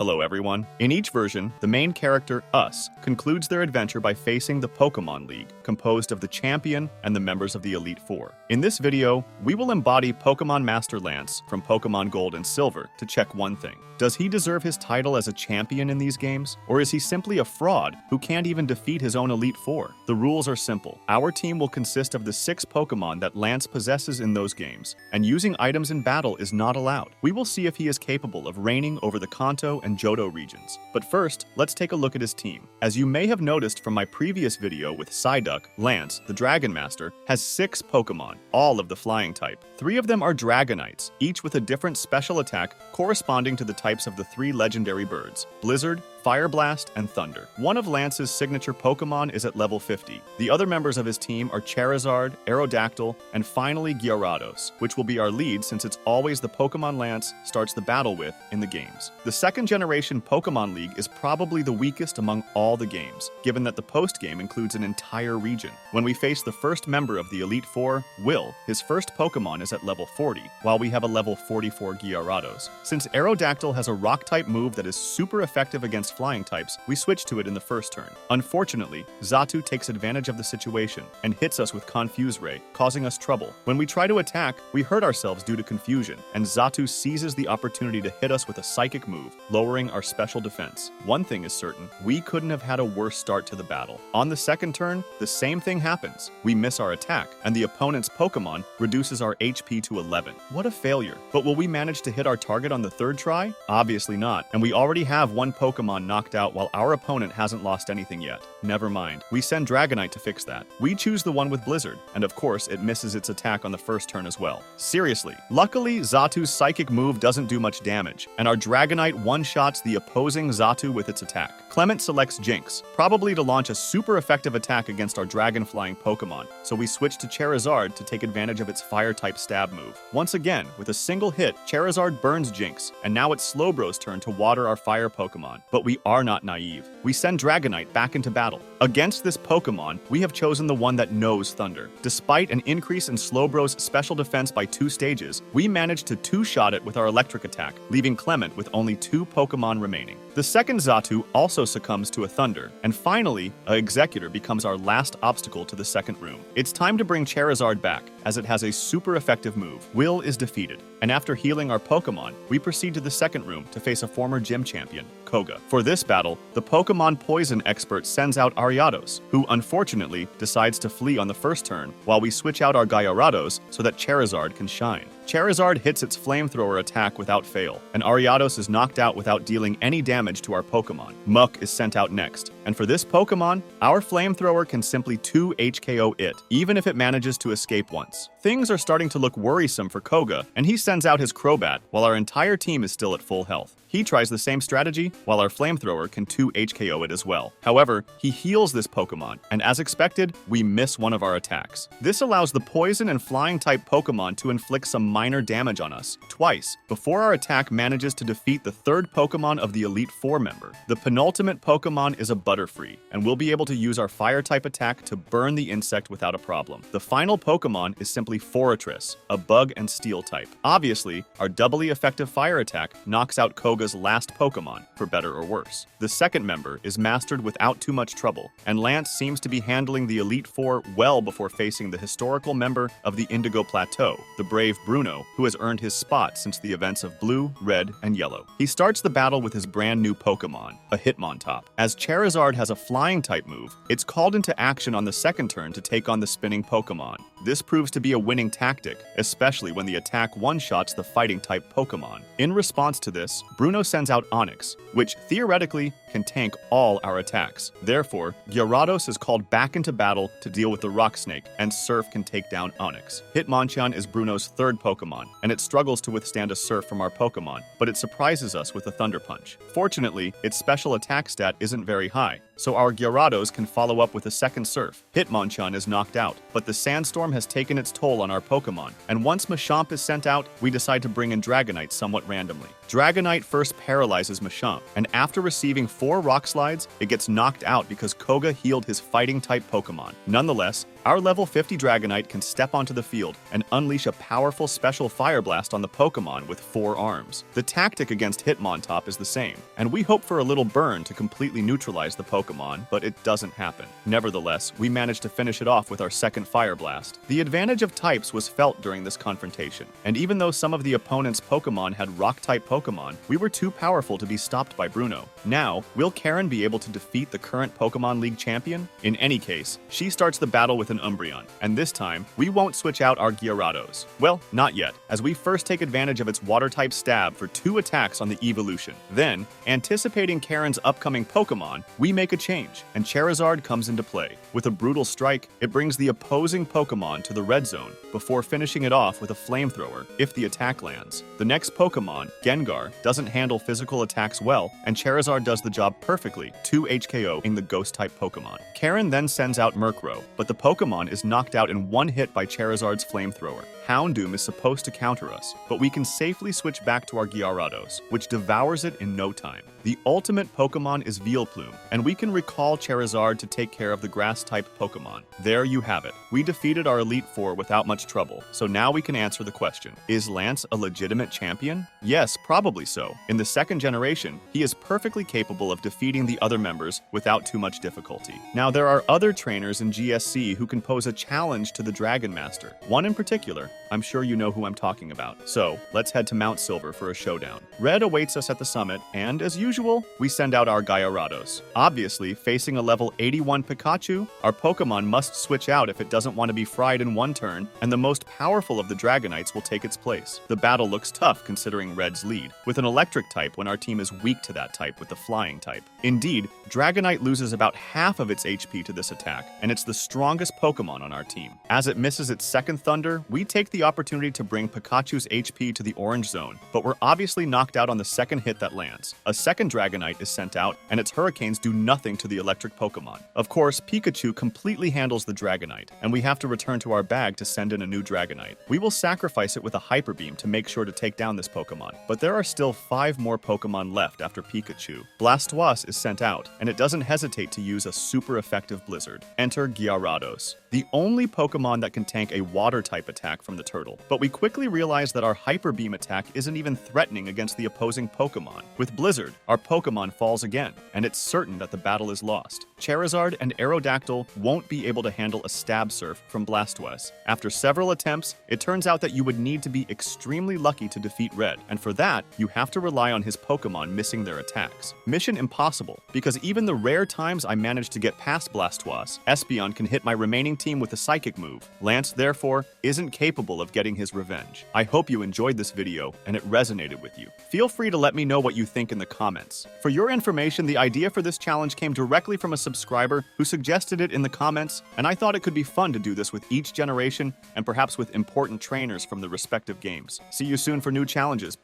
Hello everyone. In each version, the main character, Us, concludes their adventure by facing the Pokemon League, composed of the champion and the members of the Elite Four. In this video, we will embody Pokemon Master Lance from Pokemon Gold and Silver to check one thing. Does he deserve his title as a champion in these games? Or is he simply a fraud who can't even defeat his own Elite Four? The rules are simple. Our team will consist of the 6 Pokemon that Lance possesses in those games, and using items in battle is not allowed. We will see if he is capable of reigning over the Kanto and Johto regions. But first, let's take a look at his team. As you may have noticed from my previous video with Psyduck, Lance, the Dragon Master, has 6 Pokemon, all of the flying type. 3 of them are Dragonites, each with a different special attack corresponding to the types of the 3 legendary birds: Blizzard, Fire Blast, and Thunder. One of Lance's signature Pokemon is at level 50. The other members of his team are Charizard, Aerodactyl, and finally Gyarados, which will be our lead since it's always the Pokemon Lance starts the battle with in the games. The second generation Pokemon League is probably the weakest among all the games, given that the post-game includes an entire region. When we face the first member of the Elite Four, Will, his first Pokemon is at level 40, while we have a level 44 Gyarados. Since Aerodactyl has a rock-type move that is super effective against flying types, we switch to it in the first turn. Unfortunately, Xatu takes advantage of the situation and hits us with Confuse Ray, causing us trouble. When we try to attack, we hurt ourselves due to confusion, and Xatu seizes the opportunity to hit us with a psychic move, lowering our special defense. One thing is certain, we couldn't have had a worse start to the battle. On the second turn, the same thing happens. We miss our attack, and the opponent's Pokemon reduces our HP to 11. What a failure. But will we manage to hit our target on the third try? Obviously not, and we already have one Pokemon knocked out while our opponent hasn't lost anything yet. Never mind. We send Dragonite to fix that. We choose the one with Blizzard, and of course it misses its attack on the first turn as well. Seriously. Luckily, Xatu's psychic move doesn't do much damage, and our Dragonite one-shots the opposing Xatu with its attack. Clement selects Jinx, probably to launch a super effective attack against our dragon-flying Pokemon, so we switch to Charizard to take advantage of its fire-type stab move. Once again, with a single hit, Charizard burns Jinx, and now it's Slowbro's turn to water our fire Pokemon. But we are not naive. We send Dragonite back into battle. Against this Pokemon, we have chosen the one that knows Thunder. Despite an increase in Slowbro's special defense by 2 stages, we managed to 2-shot it with our electric attack, leaving Clement with only 2 Pokemon remaining. The second Xatu also succumbs to a Thunder, and finally, a Executor becomes our last obstacle to the second room. It's time to bring Charizard back, as it has a super effective move. Will is defeated, and after healing our Pokemon, we proceed to the second room to face a former gym champion, Koga. For this battle, the Pokemon Poison expert sends out Ariados, who unfortunately decides to flee on the first turn, while we switch out our Gyarados so that Charizard can shine. Charizard hits its flamethrower attack without fail, and Ariados is knocked out without dealing any damage to our Pokemon. Muck is sent out next, and for this Pokemon, our flamethrower can simply 2 HKO it, even if it manages to escape once. Things are starting to look worrisome for Koga, and he sends out his Crobat while our entire team is still at full health. He tries the same strategy, while our flamethrower can 2 HKO it as well. However, he heals this Pokemon, and as expected, we miss one of our attacks. This allows the poison and flying type Pokemon to inflict some minor damage on us, twice, before our attack manages to defeat the third Pokemon of the Elite Four member. The penultimate Pokemon is a Butterfree, and we'll be able to use our fire type attack to burn the insect without a problem. The final Pokemon is simply Forretress, a bug and steel type. Obviously, our doubly effective fire attack knocks out Koga's last Pokemon, for better or worse. The second member is mastered without too much trouble, and Lance seems to be handling the Elite Four well before facing the historical member of the Indigo Plateau, the brave Bruno, who has earned his spot since the events of Blue, Red, and Yellow. He starts the battle with his brand new Pokemon, a Hitmontop. As Charizard has a flying type move, it's called into action on the second turn to take on the spinning Pokemon. This proves to be a winning tactic, especially when the attack one-shots the fighting type Pokemon. In response to this, Bruno sends out Onix, which theoretically can tank all our attacks. Therefore, Gyarados is called back into battle to deal with the Rock Snake, and Surf can take down Onix. Hitmonchan is Bruno's third Pokemon, and it struggles to withstand a Surf from our Pokemon, but it surprises us with a Thunder Punch. Fortunately, its special attack stat isn't very high, so our Gyarados can follow up with a second Surf. Hitmonchan is knocked out, but the Sandstorm has taken its toll on our Pokemon, and once Machamp is sent out, we decide to bring in Dragonite somewhat randomly. Dragonite first paralyzes Machamp, and after receiving 4 Rock Slides, it gets knocked out because Koga healed his Fighting-type Pokemon. Nonetheless, our level 50 Dragonite can step onto the field and unleash a powerful special Fire Blast on the Pokemon with 4 arms. The tactic against Hitmontop is the same, and we hope for a little burn to completely neutralize the Pokemon, but it doesn't happen. Nevertheless, we managed to finish it off with our second Fire Blast. The advantage of types was felt during this confrontation, and even though some of the opponent's Pokemon had Rock-type Pokemon, we were too powerful to be stopped by Bruno. Now, will Karen be able to defeat the current Pokemon League champion? In any case, she starts the battle with an Umbreon, and this time, we won't switch out our Gyarados. Well, not yet, as we first take advantage of its Water-type stab for 2 attacks on the evolution. Then, anticipating Karen's upcoming Pokemon, we make a change, and Charizard comes into play. With a brutal strike, it brings the opposing Pokemon to the red zone, before finishing it off with a Flamethrower, if the attack lands. The next Pokemon, Gengar, doesn't handle physical attacks well, and Charizard does the job perfectly, 2 HKO-ing the Ghost-type Pokemon. Karen then sends out Murkrow, but the Pokemon is knocked out in 1 hit by Charizard's Flamethrower. Houndoom is supposed to counter us, but we can safely switch back to our Gyarados, which devours it in no time. The ultimate Pokemon is Vileplume, and we can recall Charizard to take care of the Grass-type Pokemon. There you have it. We defeated our Elite Four without much trouble, so now we can answer the question. Is Lance a legitimate champion? Yes, probably so. In the second generation, he is perfectly capable of defeating the other members without too much difficulty. Now, there are other trainers in GSC who can pose a challenge to the Dragon Master. One in particular, I'm sure you know who I'm talking about. So, let's head to Mount Silver for a showdown. Red awaits us at the summit, and as usual, we send out our Gyarados. Obviously, facing a level 81 Pikachu, our Pokemon must switch out if it doesn't want to be fried in 1 turn, and the most powerful of the Dragonites will take its place. The battle looks tough considering Red's lead, with an electric type when our team is weak to that type with the flying type. Indeed, Dragonite loses about half of its HP to this attack, and it's the strongest Pokemon on our team. As it misses its second Thunder, we take the opportunity to bring Pikachu's HP to the orange zone, but we're obviously knocked out on the second hit that lands. A second Dragonite is sent out, and its Hurricanes do nothing to the electric Pokemon. Of course, Pikachu completely handles the Dragonite, and we have to return to our bag to send in a new Dragonite. We will sacrifice it with a Hyper Beam to make sure to take down this Pokemon, but there are still 5 more Pokemon left after Pikachu. Blastoise is sent out, and it doesn't hesitate to use a super effective Blizzard. Enter Gyarados, the only Pokemon that can tank a Water-type attack from the turtle. But we quickly realize that our Hyper Beam attack isn't even threatening against the opposing Pokemon. With Blizzard, our Pokemon falls again, and it's certain that the battle is lost. Charizard and Aerodactyl won't be able to handle a Stab Surf from Blastoise. After several attempts, it turns out that you would need to be extremely lucky to defeat Red, and for that, you have to rely on his Pokemon missing their attacks. Mission impossible, because even the rare times I managed to get past Blastoise, Espeon can hit my remaining team with a Psychic move. Lance, therefore, isn't capable of getting his revenge. I hope you enjoyed this video and it resonated with you. Feel free to let me know what you think in the comments. For your information, the idea for this challenge came directly from a subscriber who suggested it in the comments, and I thought it could be fun to do this with each generation and perhaps with important trainers from the respective games. See you soon for new challenges.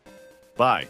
Bye.